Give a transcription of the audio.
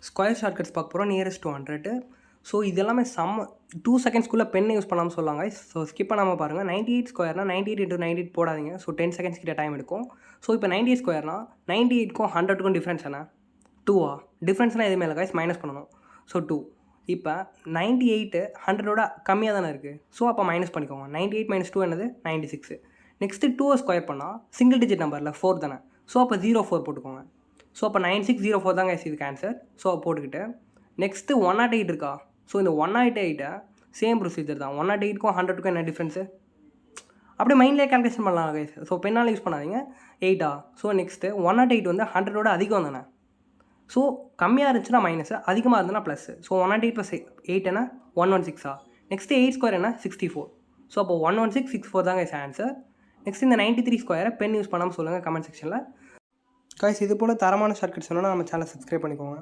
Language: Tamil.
ஸ்கொயர் ஷார்ட்கட்ஸ் பார்க்க போகிறோம். Nearest to 100. ஸோ இது எல்லாமே 2 செகண்ட்ஸ்க்குள்ளே பென் யூஸ் பண்ணாமல் சொல்லாங்க. ஸோ ஸ்கிப் பண்ணாமல் பாருங்கள். 98 ஸ்கொயர்னா 98 into 98 போடாதீங்க. ஸோ 10 செகண்ட்ஸ் கிட்ட டைம் எடுக்கும். ஸோ இப்போ 98 ஸ்கொயர்னா 98க்கும் 100க்கும் டிஃப்ரென்ஸ் என்ன? 2 டிஃப்ரென்ஸ்னால் எதுவுமே இல்லை கைஸ், மைனஸ் பண்ணணும். ஸோ 2. இப்போ 98 100ஓட கம்மியாக தானே இருக்குது. ஸோ அப்போ மைனஸ் பண்ணிக்கோங்க. 98 - 2 என்னது? 96. நெக்ஸ்ட்டு 2 ஸ்கொயர் பண்ணால் சிங்கிள் டிஜிட் நம்பரில் 4 தானே. ஸோ அப்போ 04 போட்டுக்கோங்க. ஸோ அப்போ 9604 தாங்க இதுக்கு ஆன்சர். ஸோ போட்டுக்கிட்டு நெக்ஸ்ட்டு 108 இருக்கா. ஸோ இந்த 108 சேம் ப்ரொசீஜர் தான். 108க்கும் 100க்கும் என்ன டிஃப்ரென்ஸு? அப்படியே மைண்ட்லேயே கால்குலேஷன் பண்ணலாம் கைஸ். ஸோ பெண்ணால் யூஸ் பண்ணாதீங்க. 8. ஸோ நெக்ஸ்ட்டு 108 வந்து 100ஓட அதிகம் தானே. ஸோ கம்மியாக இருந்துச்சுன்னா மைனஸு, அதிகமாக இருந்ததுன்னா ப்ளஸ்ஸு. ஸோ 108 + 8 என்ன? 116. நெக்ஸ்ட்டு 8 ஸ்கொயர் என்ன? 64. ஸோ அப்போ 11664 தாங்க ஆன்சர். நெக்ஸ்ட் இந்த 93 ஸ்கொயரை பென் யூஸ் பண்ணாமல் சொல்லுங்கள் கமெண்ட் செக்ஷனில். கைஸ் இது போல் தரமான ஷார்ட்கட்ஸ் வேணும்னா நம்ம சேனலை சப்ஸ்கிரைப் பண்ணிக்கோங்க.